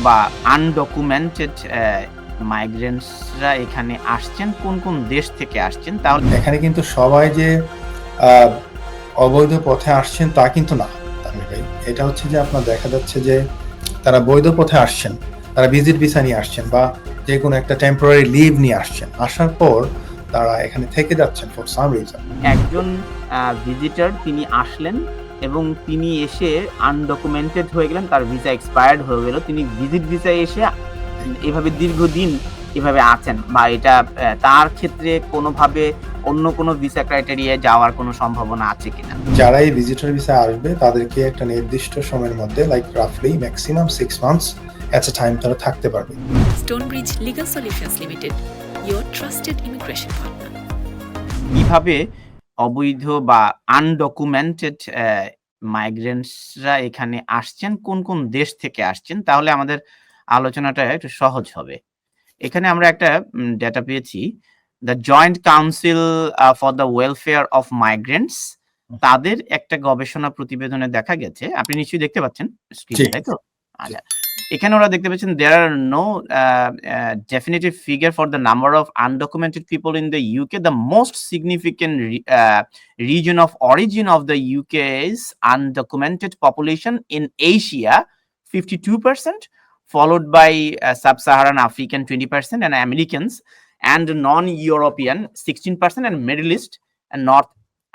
বা আনডকুমেন্টেড মাইগ্রেন্টসরা এখানে আসছেন, কোন কোন দেশ থেকে আসছেন? তাহলে এখানে কিন্তু সবাই যে আহ, অবৈধ পথে আসছেন তা কিন্তু না তানভীর ভাই। এটা হচ্ছে যে আপনার দেখা যাচ্ছে যে তারা বৈধ পথে আসছেন, তারা ভিজিট ভিসা নিয়ে আসছেন বা যে কোনো একটা টেম্পোরারি লিভ নিয়ে আসছেন, আসার পর তারা এখানে থেকে যাচ্ছেন ফর সাম রিজন। একজন ভিজিটর তিনি আসলেন এবং তিনি এসে আনডকুমেন্টেড হয়ে গেলেন, তার ভিসা এক্সপায়ার্ড হয়ে গেল, তিনি ভিজিট ভিসায় এসে এভাবে দীর্ঘদিন এভাবে আছেন, বা এটা তার ক্ষেত্রে কোনোভাবে অন্য কোনো ভিসা ক্রাইটেরিয়ায় যাওয়ার কোনো সম্ভাবনা আছে কিনা? যারা এই ভিজিটর ভিসা আসবে তাদেরকে একটা নির্দিষ্ট সময়ের মধ্যে লাইক রাফলি maximum 6 months at a time তারা থাকতে পারবে। Stonebridge Legal Solutions Limited, your trusted immigration partner. কিভাবে অবৈধ বা আনডকুমেন্টেড মাইগ্রেন্টসরা এখানে আসছেন, কোন কোন দেশ থেকে আসছেন? তাহলে আমাদের আলোচনাটা একটু সহজ হবে। এখানে আমরা একটা ডেটা পেয়েছি। The joint council for the welfare of migrants, তাদের একটা গবেষণা প্রতিবেদনে দেখা গেছে, আপনি নিশ্চয়ই দেখতে পাচ্ছেন স্ক্রিনে, তাই তো? আচ্ছা। এখানে ওরা দেখতে পাচ্ছেন there are no definitive figure for the number of undocumented people in the UK. The most significant region of origin of the UK's undocumented population in Asia, 52%, followed by sub-Saharan African 20% and Americans, and non-European 16%, and Middle East and North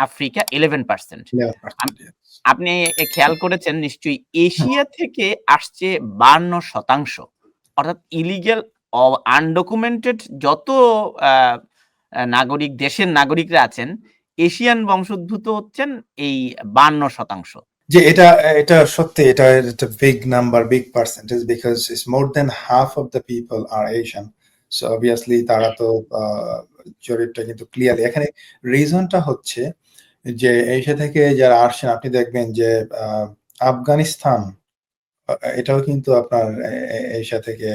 Africa 11%. আপনি খেয়াল করেছেন নিশ্চয়ই, Asia থেকে আসছে 52%, অর্থাৎ illegal undocumented যত নাগরিক, দেশের নাগরিকরা আছেন, এশিয়ান বংশোদ্ভূত হচ্ছেন এই 52%। যে এটা এটা সত্যি, এটা একটা big number, big percentage, because it's more than half of the people are Asian. So obviously তারা তো জরিপটা কিন্তু ক্লিয়ারলি এখানে রিজনটা হচ্ছে যে এশিয়া থেকে যারা আসছেন, আপনি দেখবেন যে আফগানিস্তান এটাও কিন্তু আপনার এশিয়া থেকে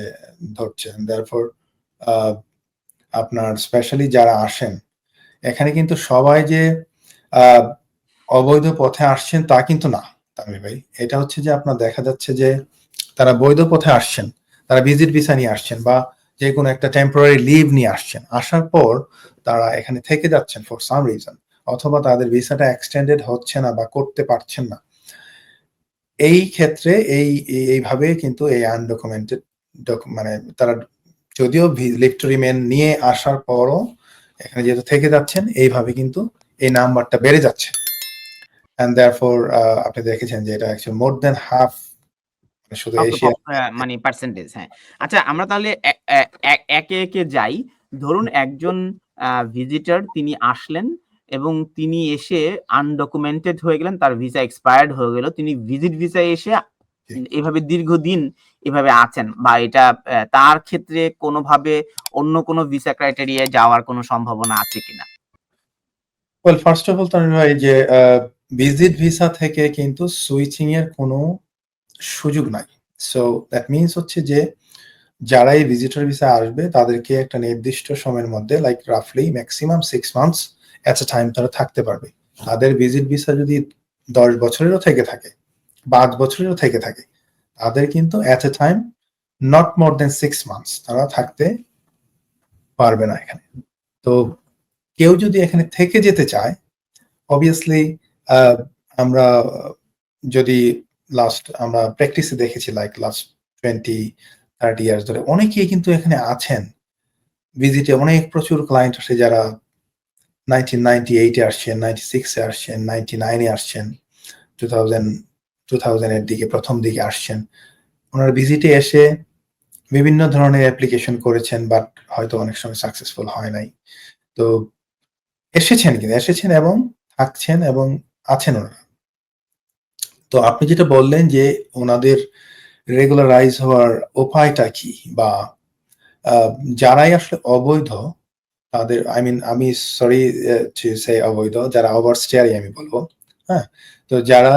ধরছেন। দেয়ারফর আপনার স্পেশালি যারা আসেন এখানে কিন্তু সবাই যে অবৈধ পথে আসছেন তা কিন্তু না তানভীর ভাই। এটা হচ্ছে যে আপনার দেখা যাচ্ছে যে তারা বৈধ পথে আসছেন, তারা ভিজিট ভিসা নিয়ে আসছেন বা যে কোনো একটা টেম্পোরারি লিভ নিয়ে আসছেন, আসার পর তারা এখানে থেকে যাচ্ছেন ফর সাম রিজন, অথবা তাদের ভিসাটা এক্সটেন্ডেড হচ্ছে না বা করতে পারছেন না। এই ক্ষেত্রে এইভাবে কিন্তু এই আনডকুমেন্টেড মানে তারা যদিও লিভ টু রিমেন নিয়ে আসার পরও এখানে যেহেতু থেকে যাচ্ছেন, এইভাবে কিন্তু এই নাম্বারটা বেড়ে যাচ্ছে। and therefore আপনি দেখেছেন যে এটা অ্যাকচুয়ালি মোর দেন হাফ শুধু এশিয়া মানে পার্সেন্টেজ। হ্যাঁ, আচ্ছা, আমরা তাহলে একে একে যাই। ধরুন একজন ভিজিটর তিনি আসলেন এবং তিনি এসে আনডকুমেন্টেড হয়ে গেলেন, তার ভিসা এক্সপায়ার্ড হয়ে গেল, তিনি ভিজিট ভিসায় এসে এভাবে দীর্ঘদিন এভাবে আছেন, বা এটা তার ক্ষেত্রে কোনোভাবে অন্য কোনো ভিসা ক্রাইটেরিয়ায় যাওয়ার কোনো সম্ভাবনা আছে কিনা? Well first of all Tanvir ভাই, যে ভিজিট ভিসা থেকে কিন্তু সুইচিং এর কোনো সুযোগ নাই। সো দ্যাট মিনস হচ্ছে যে যারা এই ভিজিটর ভিসা আসবে তাদেরকে একটা নির্দিষ্ট সময়ের মধ্যে লাইক রাফলি maximum 6 months at a time তারা থাকতে পারবে। তাদের ভিজিট ভিসা যদি 10 বছরেরও থেকে থাকে, 5 বছরেরও থেকে থাকে, তাদের কিন্তু at a time not more than 6 months তারা থাকতে পারবে না এখানে। তো কেউ যদি এখানে থেকে যেতে চায়, অবভিয়াসলি আমরা যদি আমরা প্র্যাকটিসে দেখেছি লাইক লাস্ট 20-30 ইয়ার্স ধরে অনেকেই কিন্তু এখানে আছেন ভিজিটে। অনেক প্রচুর ক্লায়েন্ট আসে যারা 1998 এ আসছেন, 96 এ আসছেন, 99 এ আসছেন, 2000 এর দিকে প্রথম দিকে আসছেন। ওনারা ভিজিটে এসে বিভিন্ন ধরনের অ্যাপ্লিকেশন করেছেন, বাট হয়তো অনেক সময় সাকসেসফুল হয় নাই। তো এসেছেন এবং থাকছেন এবং আছেন ওনারা। তো আপনি যেটা বললেন যে ওনাদের রেগুলারাইজ হওয়ার উপায়টা কি, বা যারাই আসলে অবৈধ তাদের, আমি সরি টু সে অবৈধ, যারা ওভারস্টেয়ারই আমি বলবো। হ্যাঁ, তো যারা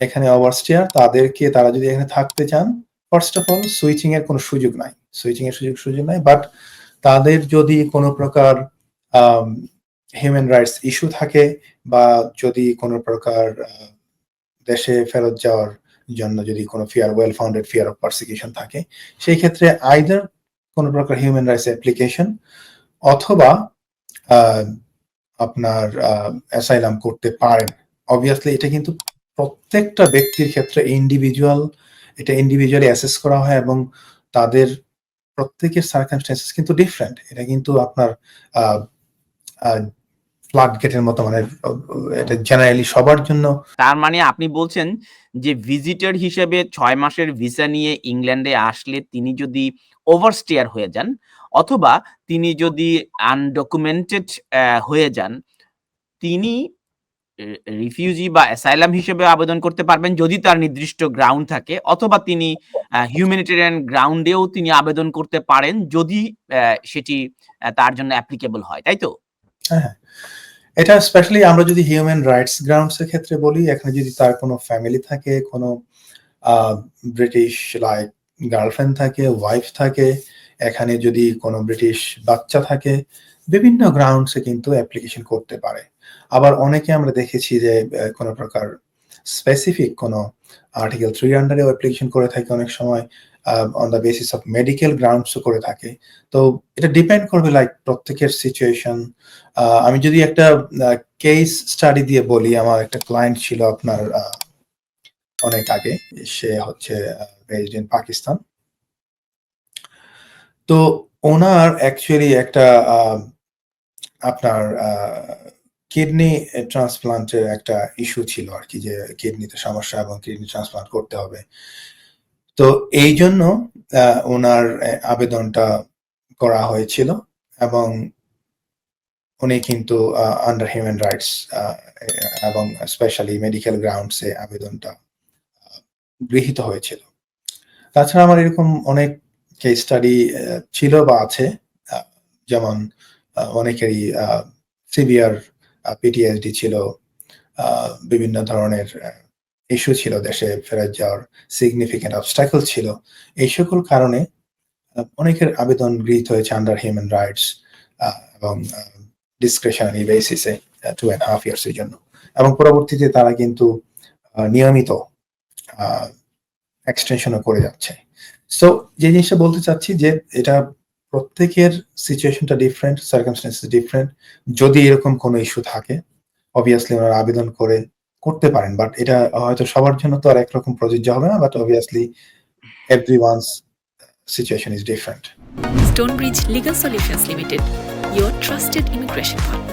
এখানে ওভারস্টেয়ার তাদেরকে, তারা যদি এখানে থাকতে চান, ফার্স্ট অফ অল সুইচিং এর কোনো সুযোগ নাই, বাট তাদের যদি কোনো প্রকার হিউম্যান রাইটস ইস্যু থাকে, বা যদি কোনো প্রকার দেশে ফেরত যাওয়ার জন্য যদি কোনো well founded fear of persecution থাকে, সেই ক্ষেত্রে আইদার কোনো প্রকার হিউম্যান রাইটস অ্যাপ্লিকেশন অথবা আপনার অ্যাসাইলাম করতে পারেন। অবভিয়াসলি এটা কিন্তু প্রত্যেকটা ব্যক্তির ক্ষেত্রে ইন্ডিভিজুয়ালি অ্যাসেস করা হয় এবং তাদের প্রত্যেকের সার্কামস্ট্যান্সেস কিন্তু ডিফারেন্ট। এটা কিন্তু আপনার ফ্লাড গেটের মতো, মানে এটা জেনারেলি সবার জন্য। তার মানে আপনি বলছেন যে ভিজিটর হিসেবে 6 মাসের ভিসা নিয়ে ইংল্যান্ডে আসলে তিনি যদি ওভারস্টেয়ার হয়ে যান অথবা তিনি যদি আনডকুমেন্টেড হয়ে যান, তিনি রিফিউজি বা অ্যাসাইলাম হিসেবে আবেদন করতে পারবেন যদি তার নির্দিষ্ট গ্রাউন্ড থাকে, অথবা তিনি হিউম্যানিটেরিয়ান গ্রাউন্ডেও তিনি আবেদন করতে পারেন যদি সেটি তার জন্য অ্যাপ্লিকেবল হয়, তাই তো? হ্যাঁ, এটা স্পেশালি আমরা যদি হিউম্যান রাইটস গ্রাউন্ডস এর ক্ষেত্রে বলি, এখানে যদি তার কোনো ফ্যামিলি থাকে, কোনো ব্রিটিশ লাইক গার্লফ্রেন্ড থাকে, ওয়াইফ থাকে, এখানে যদি কোনো ব্রিটিশ বাচ্চা থাকে, বিভিন্ন গ্রাউন্ডসে কিন্তু অ্যাপ্লিকেশন করতে পারে। আবার অনেকে আমরা দেখেছি যে কোনো প্রকার স্পেসিফিক কোনো আর্টিকেল 3 আন্ডারেও অ্যাপ্লিকেশন করে থাকে, অনেক সময় on the basis of medical গ্রাউন্ডসও করে থাকে। তো এটা ডিপেন্ড করবে লাইক প্রত্যেকের সিচুয়েশন। আমি যদি একটা কেস স্টাডি দিয়ে বলি, আমার একটা ক্লায়েন্ট ছিল আপনার অনেক আগে, সে হচ্ছে বেসড ইন পাকিস্তান। তো ওনার অ্যাকচুয়ালি একটা আপনার কিডনি ট্রান্সপ্লান্টের একটা ইস্যু ছিল আর কি, যে কিডনিতে সমস্যা এবং কিডনি ট্রান্সপ্লান্ট করতে হবে। তো এই জন্য ওনার আবেদনটা করা হয়েছিল এবং উনি কিন্তু আন্ডার হিউম্যান রাইটস এবং স্পেশালি মেডিকেল গ্রাউন্ডসে আবেদনটা গৃহীত হয়েছিল। তাছাড়া আমার এরকম অনেক কেস স্টাডি ছিল বা আছে, যেমন অনেকেরই সিভিয়ার পিটিএসডি ছিল, বিভিন্ন ধরনের ইস্যু ছিল, দেশে ফেরত যাওয়ার সিগনিফিক্যান্ট অবস্ট্যাকল ছিল। এই সকল কারণে অনেকের আবেদন গৃহীত হয়েছে আন্ডার হিউম্যান রাইটস এবং ডিসক্রিশনারি বেসিসে 2.5 ইয়ার্সের জন্য, এবং পরবর্তীতে তারা কিন্তু নিয়মিত এক্সটেনশনও করে যাচ্ছে। সো যে জিনিসটা বলতে চাচ্ছি যে এটা প্রত্যেকের সিচুয়েশনটা ডিফারেন্ট, সার্কামস্ট্যান্সেস ডিফারেন্ট। যদি এরকম কোনো ইস্যু থাকে, অবভিয়াসলি ওনারা আবেদন করতে পারেন, বাট এটা হয়তো সবার জন্য তো আর একরকম প্রযোজ্য হবে না, but obviously everyone's situation is different. Stonebridge Legal Solutions Limited, your trusted immigration partner.